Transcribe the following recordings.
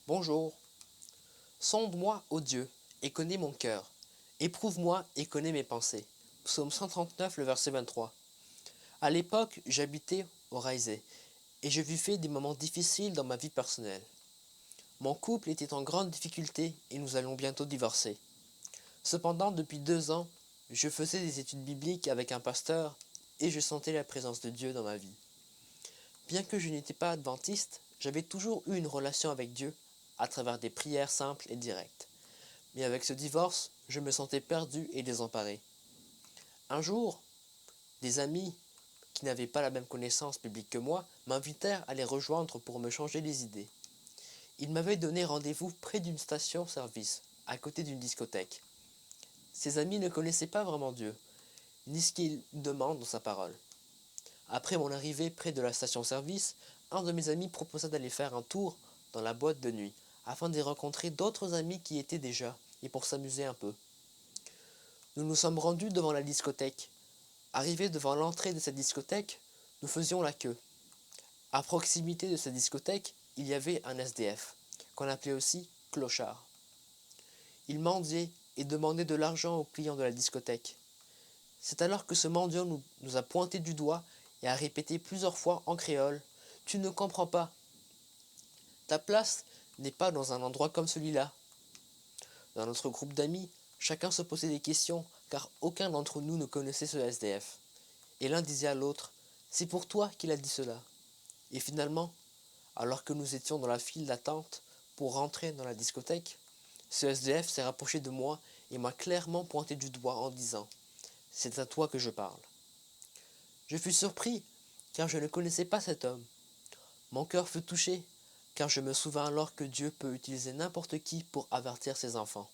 Bonjour. Sonde-moi, ô Dieu, et connais mon cœur. Éprouve-moi et connais mes pensées. Psaume 139, le verset 23. À l'époque, j'habitais au Raizé, et je vivais des moments difficiles dans ma vie personnelle. Mon couple était en grande difficulté et nous allons bientôt divorcer. Cependant, depuis 2 ans, je faisais des études bibliques avec un pasteur et je sentais la présence de Dieu dans ma vie. Bien que je n'étais pas adventiste, j'avais toujours eu une relation avec Dieu à travers des prières simples et directes. Mais avec ce divorce, je me sentais perdu et désemparé. Un jour, des amis qui n'avaient pas la même connaissance biblique que moi m'invitèrent à les rejoindre pour me changer les idées. Ils m'avaient donné rendez-vous près d'une station-service, à côté d'une discothèque. Ces amis ne connaissaient pas vraiment Dieu, ni ce qu'il demande dans sa parole. Après mon arrivée près de la station-service, un de mes amis proposa d'aller faire un tour dans la boîte de nuit, afin d'y rencontrer d'autres amis qui y étaient déjà, et pour s'amuser un peu. Nous nous sommes rendus devant la discothèque. Arrivés devant l'entrée de cette discothèque, nous faisions la queue. À proximité de cette discothèque, il y avait un SDF, qu'on appelait aussi clochard. Il mendiait et demandait de l'argent aux clients de la discothèque. C'est alors que ce mendiant nous a pointé du doigt et a répété plusieurs fois en créole « Tu ne comprends pas. Ta place n'est pas dans un endroit comme celui-là. » Dans notre groupe d'amis, chacun se posait des questions car aucun d'entre nous ne connaissait ce SDF. Et l'un disait à l'autre « C'est pour toi qu'il a dit cela. » Et finalement, alors que nous étions dans la file d'attente pour rentrer dans la discothèque, ce SDF s'est rapproché de moi et m'a clairement pointé du doigt en disant « C'est à toi que je parle. » Je fus surpris car je ne connaissais pas cet homme. Mon cœur fut touché car je me souvins alors que Dieu peut utiliser n'importe qui pour avertir ses enfants.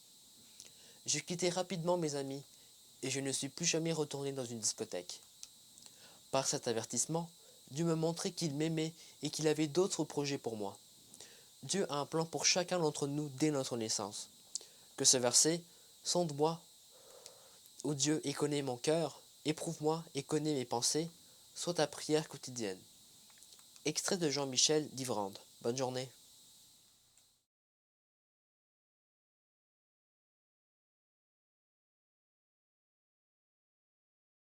Je quittai rapidement mes amis et je ne suis plus jamais retourné dans une discothèque. Par cet avertissement, Dieu me montrait qu'il m'aimait et qu'il avait d'autres projets pour moi. Dieu a un plan pour chacun d'entre nous dès notre naissance. Que ce verset « Sonde-moi, ô Dieu, et connais mon cœur, éprouve-moi et connais mes pensées » soit ta prière quotidienne. Extrait de Jean-Michel d'Ivrande. Bonne journée.